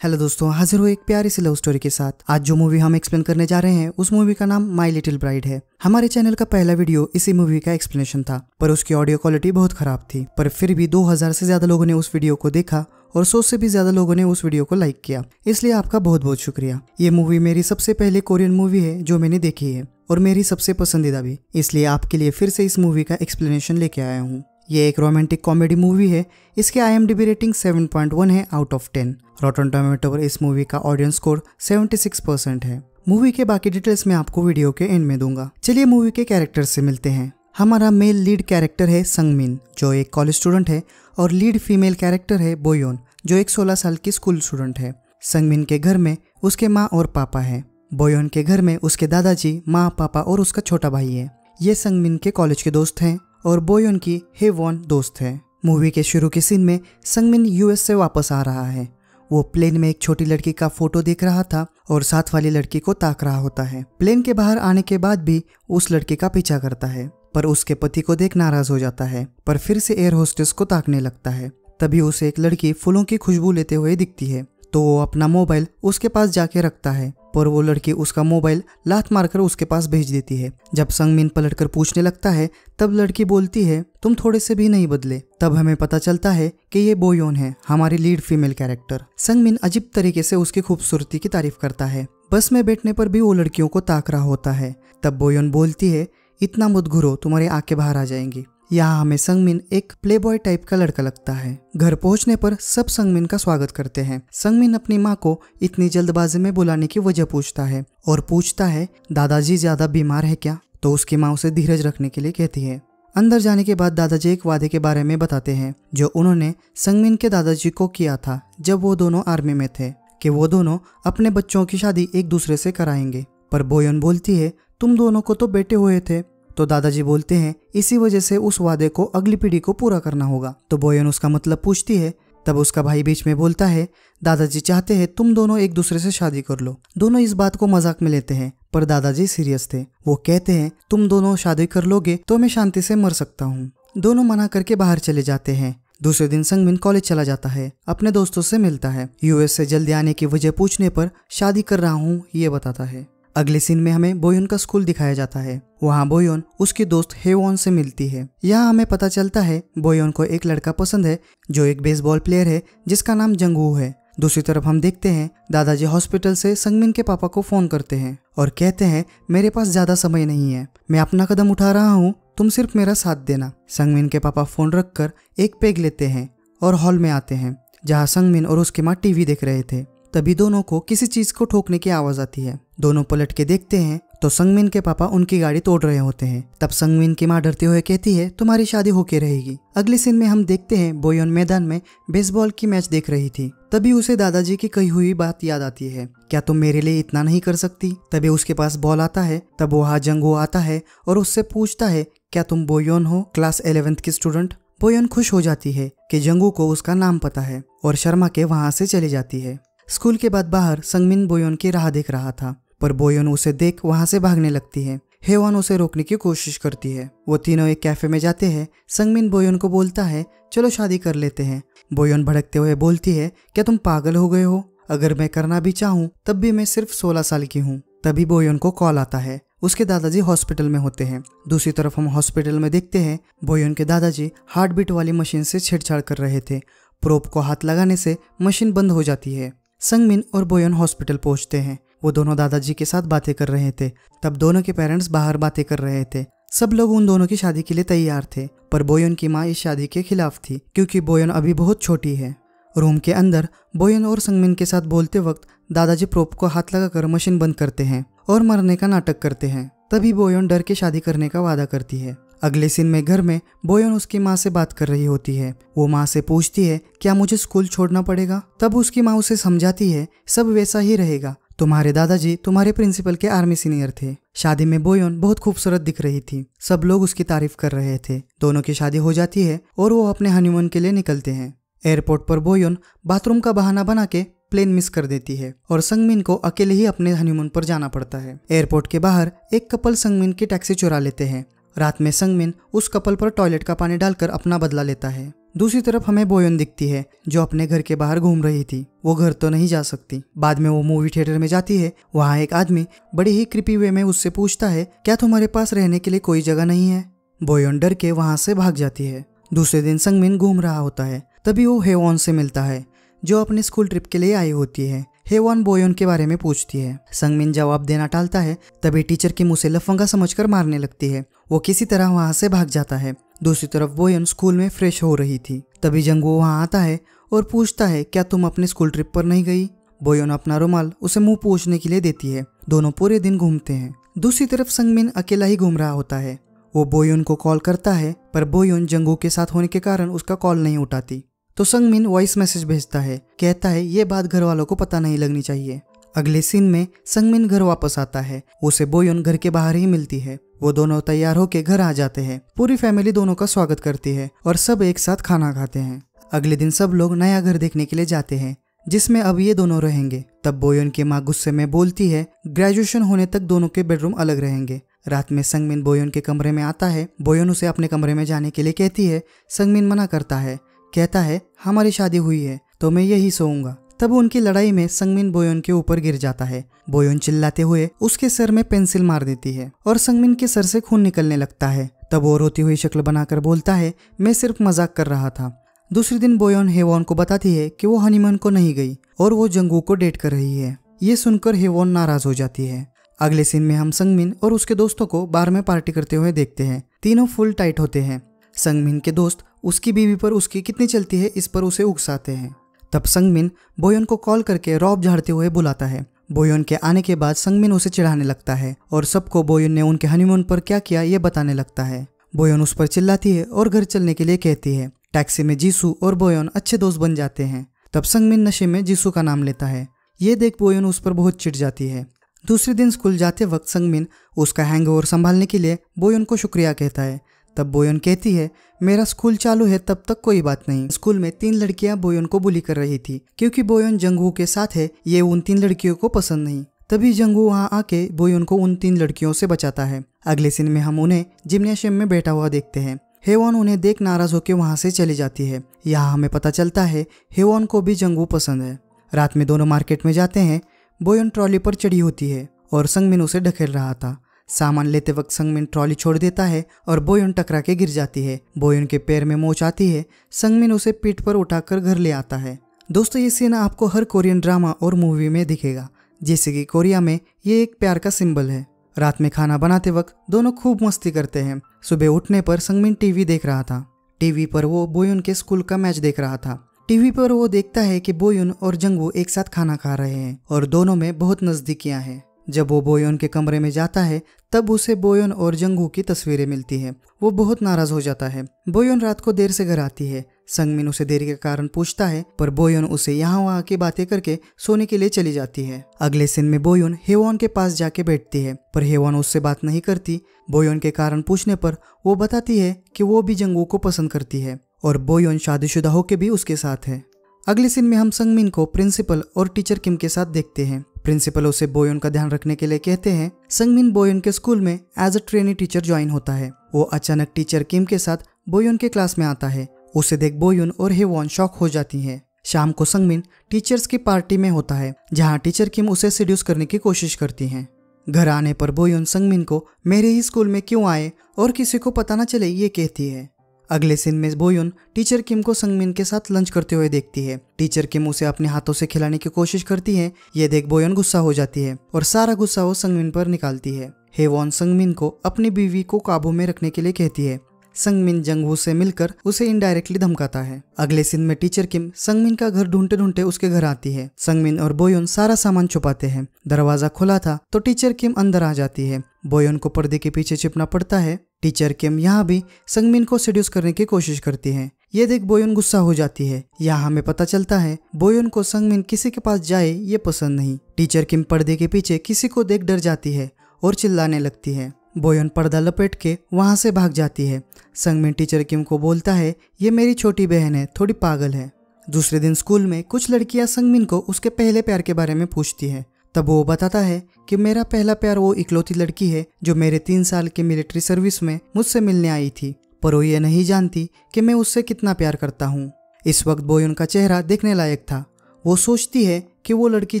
Hello दोस्तों, हाजिर हुए एक प्यारी सी लव स्टोरी के साथ। आज जो मूवी हम एक्सप्लेन करने जा रहे हैं उस मूवी का नाम माई लिटिल ब्राइड है। हमारे चैनल का पहला वीडियो इसी मूवी का एक्सप्लेनेशन था, पर उसकी ऑडियो क्वालिटी बहुत खराब थी। पर फिर भी 2000 से ज्यादा लोगों ने उस वीडियो को देखा और 100 से भी ज्यादा लोगों ने उस वीडियो को लाइक किया, इसलिए आपका बहुत बहुत शुक्रिया। ये मूवी मेरी सबसे पहले कोरियन मूवी है जो मैंने देखी है और मेरी सबसे पसंदीदा भी, इसलिए आपके लिए फिर से इस मूवी का एक्सप्लेनेशन लेके आया हूँ। ये एक रोमांटिक कॉमेडी मूवी है। इसके IMDb रेटिंग 7.1 है आउट ऑफ 10। रॉटन टोमेटो पर इस मूवी का ऑडियंस स्कोर 76% है। मूवी के बाकी डिटेल्स मैं आपको वीडियो के एंड में दूंगा। चलिए मूवी के कैरेक्टर्स से मिलते हैं। हमारा मेल लीड कैरेक्टर है संगमिन, जो एक कॉलेज स्टूडेंट है, और लीड फीमेल कैरेक्टर है बोयोन, जो एक 16 साल की स्कूल स्टूडेंट है। संगमिन के घर में उसके माँ और पापा है। बोयोन के घर में उसके दादाजी, माँ, पापा और उसका छोटा भाई है। ये संगमिन के कॉलेज के दोस्त हैं और बोयोन की हेवॉन दोस्त है। मूवी के शुरू के सीन में संगमिन US से वापस आ रहा है। वो प्लेन में एक छोटी लड़की का फोटो देख रहा था और साथ वाली लड़की को ताक रहा होता है। प्लेन के बाहर आने के बाद भी उस लड़की का पीछा करता है, पर उसके पति को देख नाराज हो जाता है, पर फिर से एयर होस्टेस को ताकने लगता है। तभी उसे एक लड़की फूलों की खुशबू लेते हुए दिखती है, तो वो अपना मोबाइल उसके पास जाके रखता है, पर वो लड़की उसका मोबाइल लात मारकर उसके पास भेज देती है। जब संगमिन पलटकर पूछने लगता है तब लड़की बोलती है, तुम थोड़े से भी नहीं बदले। तब हमें पता चलता है कि ये बोयोन है, हमारी लीड फीमेल कैरेक्टर। संगमिन अजीब तरीके से उसकी खूबसूरती की तारीफ करता है। बस में बैठने पर भी वो लड़कियों को ताक रहा होता है। तब बोयोन बोलती है, इतना मत घूरो, तुम्हारी आंखें बाहर आ जाएंगी। यहाँ हमें संगमिन एक प्लेबॉय टाइप का लड़का लगता है। घर पहुंचने पर सब संगमिन का स्वागत करते हैं। संगमिन अपनी माँ को इतनी जल्दबाजी में बुलाने की वजह पूछता है और पूछता है, दादाजी ज्यादा बीमार है क्या? तो उसकी माँ उसे धीरज रखने के लिए कहती है। अंदर जाने के बाद दादाजी एक वादे के बारे में बताते हैं जो उन्होंने संगमिन के दादाजी को किया था जब वो दोनों आर्मी में थे, कि वो दोनों अपने बच्चों की शादी एक दूसरे से कराएंगे। पर बोयोन बोलती है, तुम दोनों को तो बेटे हुए थे। तो दादाजी बोलते हैं, इसी वजह से उस वादे को अगली पीढ़ी को पूरा करना होगा। तो बोयोन उसका मतलब पूछती है। तब उसका भाई बीच में बोलता है, दादाजी चाहते हैं तुम दोनों एक दूसरे से शादी कर लो। दोनों इस बात को मजाक में लेते हैं, पर दादाजी सीरियस थे। वो कहते हैं, तुम दोनों शादी कर लोगे तो मैं शांति से मर सकता हूँ। दोनों मना करके बाहर चले जाते हैं। दूसरे दिन संगमिन कॉलेज चला जाता है, अपने दोस्तों से मिलता है। US से जल्दी आने की वजह पूछने पर शादी कर रहा हूँ ये बताता है। अगले सीन में हमें बोयोन का स्कूल दिखाया जाता है। वहाँ बोयोन उसकी दोस्त हेवॉन से मिलती है। यहाँ हमें पता चलता है बोयोन को एक लड़का पसंद है जो एक बेसबॉल प्लेयर है जिसका नाम जंगवू है। दूसरी तरफ हम देखते हैं दादाजी हॉस्पिटल से संगमिन के पापा को फोन करते हैं और कहते हैं, मेरे पास ज्यादा समय नहीं है, मैं अपना कदम उठा रहा हूँ, तुम सिर्फ मेरा साथ देना। संगमिन के पापा फोन रखकर एक पेग लेते हैं और हॉल में आते हैं जहाँ संगमिन और उसकी माँ टीवी देख रहे थे। तभी दोनों को किसी चीज को ठोकने की आवाज आती है। दोनों पलट के देखते हैं तो संगमिन के पापा उनकी गाड़ी तोड़ रहे होते हैं। तब संगमिन की माँ डरते हुए कहती है, तुम्हारी शादी होके रहेगी। अगले सीन में हम देखते हैं बोयोन मैदान में बेसबॉल की मैच देख रही थी। तभी उसे दादाजी की कही हुई बात याद आती है, क्या तुम मेरे लिए इतना नहीं कर सकती? तभी उसके पास बॉल आता है। तब वहाँ जंगू आता है और उससे पूछता है, क्या तुम बोयोन हो, क्लास 11th की स्टूडेंट? बोयोन खुश हो जाती है कि जंगू को उसका नाम पता है और शर्मा के वहाँ से चली जाती है। स्कूल के बाद बाहर संगमिन बोयोन की राह देख रहा था, पर बोयोन उसे देख वहां से भागने लगती है। हेवॉन उसे रोकने की कोशिश करती है। वो तीनों एक कैफे में जाते हैं। संगमिन बोयोन को बोलता है, चलो शादी कर लेते हैं। बोयोन भड़कते हुए बोलती है, क्या तुम पागल हो गए हो? अगर मैं करना भी चाहूँ तब भी मैं सिर्फ 16 साल की हूँ। तभी बोयोन को कॉल आता है। उसके दादाजी हॉस्पिटल में होते हैं। दूसरी तरफ हम हॉस्पिटल में देखते हैं बोयोन के दादाजी हार्ट बीट वाली मशीन से छेड़छाड़ कर रहे थे। प्रोब को हाथ लगाने से मशीन बंद हो जाती है। संगमिन और बोयोन हॉस्पिटल पहुंचते हैं। वो दोनों दादाजी के साथ बातें कर रहे थे। तब दोनों के पेरेंट्स बाहर बातें कर रहे थे। सब लोग उन दोनों की शादी के लिए तैयार थे, पर बोयोन की माँ इस शादी के खिलाफ थी क्योंकि बोयोन अभी बहुत छोटी है। रूम के अंदर बोयोन और संगमिन के साथ बोलते वक्त दादाजी प्रोब को हाथ लगाकर मशीन बंद करते हैं और मरने का नाटक करते हैं। तभी बोयोन डर के शादी करने का वादा करती है। अगले सीन में घर में बोयोन उसकी माँ से बात कर रही होती है। वो माँ से पूछती है, क्या मुझे स्कूल छोड़ना पड़ेगा? तब उसकी माँ उसे समझाती है, सब वैसा ही रहेगा, तुम्हारे दादाजी तुम्हारे प्रिंसिपल के आर्मी सीनियर थे। शादी में बोयोन बहुत खूबसूरत दिख रही थी। सब लोग उसकी तारीफ कर रहे थे। दोनों की शादी हो जाती है और वो अपने हनीमून के लिए निकलते हैं। एयरपोर्ट पर बोयोन बाथरूम का बहाना बना के प्लेन मिस कर देती है और संगमिन को अकेले ही अपने हनीमून पर जाना पड़ता है। एयरपोर्ट के बाहर एक कपल संगमिन की टैक्सी चुरा लेते हैं। रात में संगमिन उस कपल पर टॉयलेट का पानी डालकर अपना बदला लेता है। दूसरी तरफ हमें बोयन दिखती है जो अपने घर के बाहर घूम रही थी। वो घर तो नहीं जा सकती। बाद में वो मूवी थिएटर में जाती है। वहाँ एक आदमी बड़ी ही क्रिपी वे में उससे पूछता है, क्या तुम्हारे पास रहने के लिए कोई जगह नहीं है? बोयन डर के वहाँ से भाग जाती है। दूसरे दिन संगमिन घूम रहा होता है। तभी वो हेवॉन से मिलता है जो अपने स्कूल ट्रिप के लिए आई होती है। हेवॉन बोयन के बारे में पूछती है। संगमिन जवाब देना टालता है। तभी टीचर की मुझे लफंगा समझकर मारने लगती है। वो किसी तरह वहाँ से भाग जाता है। दूसरी तरफ बोयन स्कूल में फ्रेश हो रही थी। तभी जंगू वहाँ आता है और पूछता है, क्या तुम अपने स्कूल ट्रिप पर नहीं गई? बोयन अपना रुमाल उसे मुंह पोंछने के लिए देती है। दोनों पूरे दिन घूमते हैं। दूसरी तरफ संगमिन अकेला ही घूम रहा होता है। वो बोयन को कॉल करता है पर बोयन जंगू के साथ होने के कारण उसका कॉल नहीं उठाती। तो संगमिन वॉइस मैसेज भेजता है, कहता है ये बात घर वालों को पता नहीं लगनी चाहिए। अगले सीन में संगमिन घर वापस आता है। उसे बोयन घर के बाहर ही मिलती है। वो दोनों तैयार होकर घर आ जाते हैं। पूरी फैमिली दोनों का स्वागत करती है और सब एक साथ खाना खाते हैं। अगले दिन सब लोग नया घर देखने के लिए जाते हैं जिसमें अब ये दोनों रहेंगे। तब बोयन की माँ गुस्से में बोलती है, ग्रेजुएशन होने तक दोनों के बेडरूम अलग रहेंगे। रात में संगमिन बोयन के कमरे में आता है। बोयन उसे अपने कमरे में जाने के लिए कहती है। संगमिन मना करता है, कहता है हमारी शादी हुई है तो मैं यही सोऊंगा। तब उनकी लड़ाई में संगमिन बोयन के ऊपर गिर जाता है। बोयन चिल्लाते हुए उसके सर में पेंसिल मार देती है और संगमिन के सर से खून निकलने लगता है। तब वो रोती हुई शक्ल बनाकर बोलता है, मैं सिर्फ मजाक कर रहा था। दूसरे दिन बोयन हेवॉन को बताती है कि वो हनीमून को नहीं गई और वो जंगू को डेट कर रही है। ये सुनकर हेवॉन नाराज हो जाती है। अगले सीन में हम संगमिन और उसके दोस्तों को बार में पार्टी करते हुए देखते हैं। तीनों फुल टाइट होते हैं। संगमिन के दोस्त उसकी बीवी पर उसकी कितनी चलती है इस पर उसे उकसाते हैं। तब संगमिन बोयन को कॉल करके रौब झाड़ते हुए बुलाता है। बोयन के आने के बाद संगमिन उसे चिढ़ाने लगता है और सबको बोयन ने उनके हनीमून पर क्या किया ये बताने लगता है। बोयन उस पर चिल्लाती है और घर चलने के लिए कहती है। टैक्सी में जीसू और बोयन अच्छे दोस्त बन जाते हैं। तब संगमिन नशे में जीसू का नाम लेता है। ये देख बोयन उस पर बहुत चिढ़ जाती है। दूसरे दिन स्कूल जाते वक्त संगमिन उसका हैंगओवर संभालने के लिए बोयन को शुक्रिया कहता है। तब बोयन कहती है, मेरा स्कूल चालू है तब तक कोई बात नहीं। स्कूल में 3 लड़कियां बोयन को बुली कर रही थी क्योंकि बोयन जंगू के साथ है। ये उन 3 लड़कियों को पसंद नहीं। तभी जंगू वहां आके बोयन को उन 3 लड़कियों से बचाता है। अगले सीन में हम उन्हें जिम्नाशियम में बैठा हुआ देखते हैं। हेवॉन उन्हें देख नाराज होकर वहां से चली जाती है। यहाँ हमें पता चलता है हेवॉन को भी जंगू पसंद है। रात में दोनों मार्केट में जाते हैं। बोयन ट्रॉली पर चढ़ी होती है और संगमिन उसे ढकेल रहा था। सामान लेते वक्त संगमिन ट्रॉली छोड़ देता है और बोयन टकरा के गिर जाती है। बोयन के पैर में मोच आती है। संगमिन उसे पीठ पर उठाकर घर ले आता है। दोस्तों ये सीन आपको हर कोरियन ड्रामा और मूवी में दिखेगा। जैसे कि कोरिया में ये एक प्यार का सिंबल है। रात में खाना बनाते वक्त दोनों खूब मस्ती करते हैं। सुबह उठने पर संगमिन टीवी देख रहा था। टीवी पर वो बोयन के स्कूल का मैच देख रहा था। टीवी पर वो देखता है कि बोयन और जंगू एक साथ खाना खा रहे हैं और दोनों में बहुत नजदीकियां हैं। जब वो बोयन के कमरे में जाता है तब उसे बोयन और जंगू की तस्वीरें मिलती है। वो बहुत नाराज हो जाता है। बोयन रात को देर से घर आती है। संगमिन उसे देरी के कारण पूछता है पर बोयन उसे यहाँ वहाँ की बातें करके सोने के लिए चली जाती है। अगले सीन में बोयन हेवॉन के पास जाके बैठती है पर हेवॉन उससे बात नहीं करती। बोयन के कारण पूछने पर वो बताती है कि वो भी जंगू को पसंद करती है और बोयन शादीशुदा होकर भी उसके साथ है। अगले सीन में हम संगमिन को प्रिंसिपल और टीचर किम के साथ देखते हैं। प्रिंसिपल उसे बोयन का ध्यान रखने के लिए कहते हैं। संगमिन बोयन के स्कूल में as a trainee teacher join होता है। वो अचानक टीचर किम के साथ बोयन के क्लास में आता है। उसे देख बोयन और हेवॉन शॉक हो जाती हैं। शाम को संगमिन टीचर्स की पार्टी में होता है जहाँ टीचर किम उसे सेड्यूस करने की कोशिश करती हैं। घर आने पर बोयन संगमिन को मेरे ही स्कूल में क्यों आए और किसी को पता न चले ये कहती है। अगले सीन में बोयन टीचर किम को संगमिन के साथ लंच करते हुए देखती है। टीचर किम उसे अपने हाथों से खिलाने की कोशिश करती है। ये देख बोयन गुस्सा हो जाती है और सारा गुस्सा वो संगमिन पर निकालती है। हेवॉन संगमिन को अपनी बीवी को काबू में रखने के लिए कहती है। संगमिन जंगवू से मिलकर उसे इनडायरेक्टली धमकाता है। अगले सीन में टीचर किम संगमिन का घर ढूंढते ढूंढते उसके घर आती है। संगमिन और बोयन सारा सामान छुपाते हैं। दरवाजा खुला था तो टीचर किम अंदर आ जाती है। बोयन को पर्दे के पीछे छिपना पड़ता है। टीचर किम यहाँ भी संगमिन को सेड्यूस करने की कोशिश करती है। ये देख बोयन गुस्सा हो जाती है। यहाँ हमें पता चलता है बोयन को संगमिन किसी के पास जाए ये पसंद नहीं। टीचर किम पर्दे के पीछे किसी को देख डर जाती है और चिल्लाने लगती है। बोयन पर्दा लपेट के वहां से भाग जाती है। संगमिन टीचर किम को बोलता है ये मेरी छोटी बहन है, थोड़ी पागल है। दूसरे दिन स्कूल में कुछ लड़कियां संगमिन को उसके पहले प्यार के बारे में पूछती है। तब वो बताता है कि मेरा पहला प्यार वो इकलौती लड़की है जो मेरे 3 साल के मिलिट्री सर्विस में मुझसे मिलने आई थी। पर वो ये नहीं जानती कि मैं उससे कितना प्यार करता हूँ। इस वक्त बोयोन का चेहरा देखने लायक था। वो सोचती है कि वो लड़की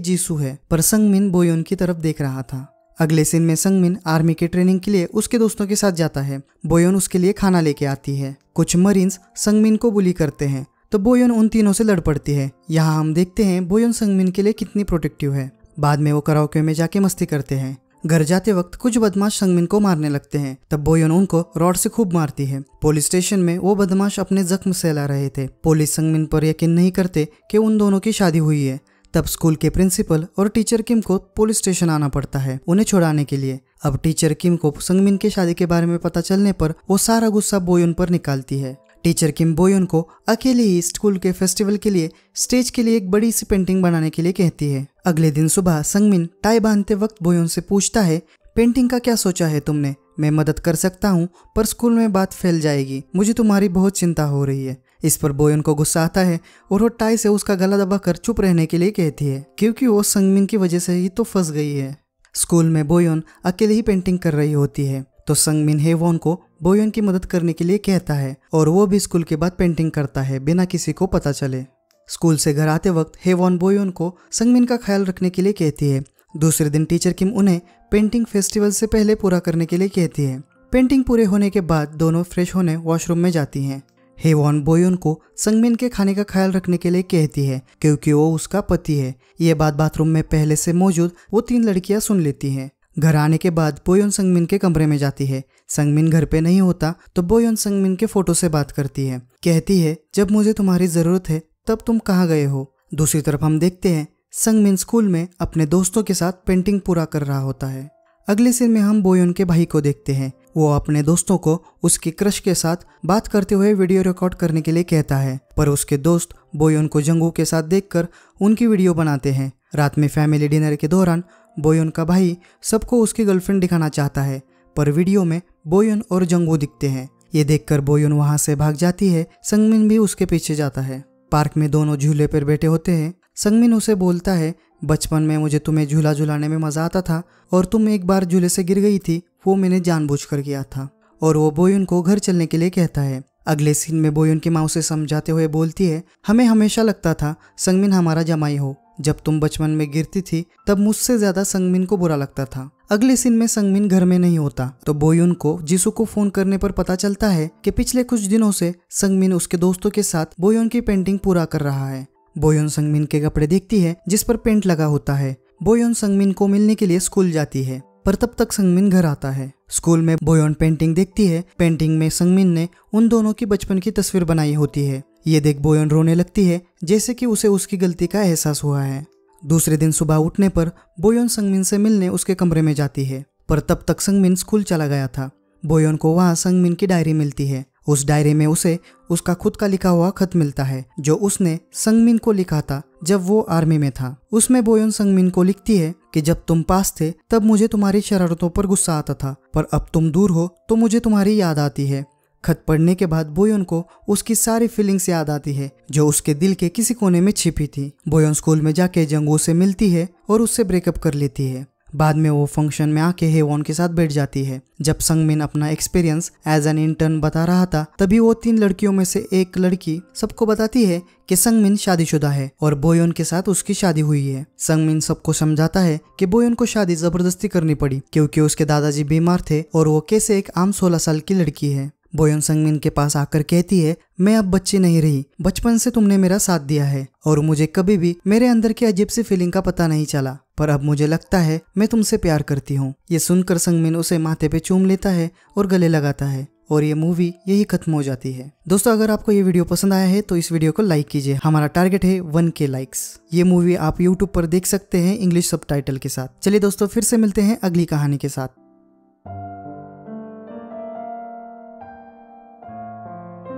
जीसू है, पर संगमिन बोयोन की तरफ देख रहा था। अगले सीन में संगमिन आर्मी के ट्रेनिंग के लिए उसके दोस्तों के साथ जाता है। बोयोन उसके लिए खाना लेके आती है। कुछ मरीन्स संगमिन को बुली करते हैं तो बोयोन उन तीनों से लड़ पड़ती है। यहाँ हम देखते हैं बोयोन संगमिन के लिए कितनी प्रोटेक्टिव है। बाद में वो कराओके में जाके मस्ती करते हैं। घर जाते वक्त कुछ बदमाश संगमिन को मारने लगते हैं, तब बोयोन उनको रॉड से खूब मारती है। पुलिस स्टेशन में वो बदमाश अपने जख्म सहला रहे थे। पुलिस संगमिन पर यकीन नहीं करते कि उन दोनों की शादी हुई है। तब स्कूल के प्रिंसिपल और टीचर किम को पुलिस स्टेशन आना पड़ता है उन्हें छुड़ाने के लिए। अब टीचर किम को संगमिन की शादी के बारे में पता चलने पर वो सारा गुस्सा बोयोन पर निकालती है। टीचर किम बोयोन को अकेले ही स्कूल के फेस्टिवल के लिए स्टेज के लिए एक बड़ी सी पेंटिंग बनाने के लिए कहती है। अगले दिन सुबह संगमिन टाई बांधते वक्त बोयोन से पूछता है, पेंटिंग का क्या सोचा है तुमने? मैं मदद कर सकता हूँ, पर स्कूल में बात फैल जाएगी। मुझे तुम्हारी बहुत चिंता हो रही है। इस पर बोयोन को गुस्सा आता है और वो टाई से उसका गला दबाकर चुप रहने के लिए कहती है, क्योंकि वो संगमिन की वजह से ही तो फंस गई है। स्कूल में बोयोन अकेले ही पेंटिंग कर रही होती है तो संगमिन हेवॉन को बोयोन की मदद करने के लिए कहता है और वो भी स्कूल के बाद पेंटिंग करता है बिना किसी को पता चले। स्कूल से घर आते वक्त हेवॉन बोयोन को संगमिन का ख्याल रखने के लिए कहती है। दूसरे दिन टीचर किम उन्हें पेंटिंग फेस्टिवल से पहले पूरा करने के लिए कहती है। पेंटिंग पूरे होने के बाद दोनों फ्रेश होने वॉशरूम में जाती हैं। हेवॉन बोयोन को संगमिन के खाने का ख्याल रखने के लिए कहती है क्योंकि वो उसका पति है। ये बात बाथरूम में पहले से मौजूद वो तीन लड़कियां सुन लेती हैं। घर आने के बाद बोयोन संगमिन के कमरे में जाती है। संगमिन घर पे नहीं होता तो बोयोन संगमिन के फोटो से बात करती है। कहती है, जब मुझे तुम्हारी जरूरत है तब तुम कहाँ गए हो? दूसरी तरफ हम देखते हैं संगमिन स्कूल में अपने दोस्तों के साथ पेंटिंग पूरा कर रहा होता है। अगले सीन में हम बोयोन के भाई को देखते हैं। वो अपने दोस्तों को उसकी क्रश के साथ बात करते हुए वीडियो रिकॉर्ड करने के लिए कहता है, पर उसके दोस्त बोयोन को जंगू के साथ देखकर उनकी वीडियो बनाते हैं। रात में फैमिली डिनर के दौरान बोयोन का भाई सबको उसकी गर्लफ्रेंड दिखाना चाहता है, पर वीडियो में बोयोन और जंगू दिखते हैं। ये देखकर बोयोन वहां से भाग जाती है। संगमिन भी उसके पीछे जाता है। पार्क में दोनों झूले पर बैठे होते हैं। संगमिन उसे बोलता है, बचपन में मुझे तुम्हें झूला झुलाने में मजा आता था और तुम एक बार झूले से गिर गई थी, वो मैंने जानबूझकर किया था। और वो बोयोन को घर चलने के लिए कहता है। अगले सीन में बोयोन की माँ उसे समझाते हुए बोलती है, हमें हमेशा लगता था संगमिन हमारा जमाई हो। जब तुम बचपन में गिरती थी तब मुझसे ज्यादा संगमिन को बुरा लगता था। अगले सीन में संगमिन घर में नहीं होता तो बोयोन को जीसू को फोन करने पर पता चलता है कि पिछले कुछ दिनों से संगमिन उसके दोस्तों के साथ बोयोन की पेंटिंग पूरा कर रहा है। बोयोन संगमिन के कपड़े देखती है जिस पर पेंट लगा होता है। बोयोन संगमिन को मिलने के लिए स्कूल जाती है, पर तब तक संगमिन घर आता है। स्कूल में बोयोन पेंटिंग देखती है। पेंटिंग में संगमिन ने उन दोनों की बचपन की तस्वीर बनाई होती है। ये देख बोयोन रोने लगती है, जैसे कि उसे उसकी गलती का एहसास हुआ है। दूसरे दिन सुबह उठने पर बोयोन संगमिन से मिलने उसके कमरे में जाती है, पर तब तक संगमिन स्कूल चला गया था। बोयोन को वहाँ संगमिन की डायरी मिलती है। उस डायरी में उसे उसका खुद का लिखा हुआ खत मिलता है जो उसने संगमिन को लिखा था जब वो आर्मी में था। उसमें बोयोन संगमिन को लिखती है कि जब तुम पास थे तब मुझे तुम्हारी शरारतों पर गुस्सा आता था, पर अब तुम दूर हो तो मुझे तुम्हारी याद आती है। खत पढ़ने के बाद बोयोन को उसकी सारी फीलिंग्स याद आती है जो उसके दिल के किसी कोने में छिपी थी। बोयोन स्कूल में जाके जंगू से मिलती है और उससे ब्रेकअप कर लेती है। बाद में वो फंक्शन में आके हेवॉन के साथ बैठ जाती है। जब संगमिन अपना एक्सपीरियंस एज एन इंटर्न बता रहा था तभी वो तीन लड़कियों में से एक लड़की सबको बताती है कि संगमिन शादीशुदा है और बोयोन के साथ उसकी शादी हुई है। संगमिन सबको समझाता है कि बोयोन को शादी जबरदस्ती करनी पड़ी क्योंकि उसके दादाजी बीमार थे और वो कैसे एक आम 16 साल की लड़की है। बोयोन संगमिन के पास आकर कहती है, मैं अब बच्ची नहीं रही, बचपन से तुमने मेरा साथ दिया है और मुझे कभी भी मेरे अंदर की अजीब सी फीलिंग का पता नहीं चला, पर अब मुझे लगता है मैं तुमसे प्यार करती हूँ। ये सुनकर संगमिन उसे माथे पे चूम लेता है और गले लगाता है और ये मूवी यही खत्म हो जाती है। दोस्तों, अगर आपको ये वीडियो पसंद आया है तो इस वीडियो को लाइक कीजिए। हमारा टारगेट है 1K लाइक्स। ये मूवी आप YouTube पर देख सकते हैं इंग्लिश सबटाइटल के साथ। चलिए दोस्तों, फिर से मिलते हैं अगली कहानी के साथ।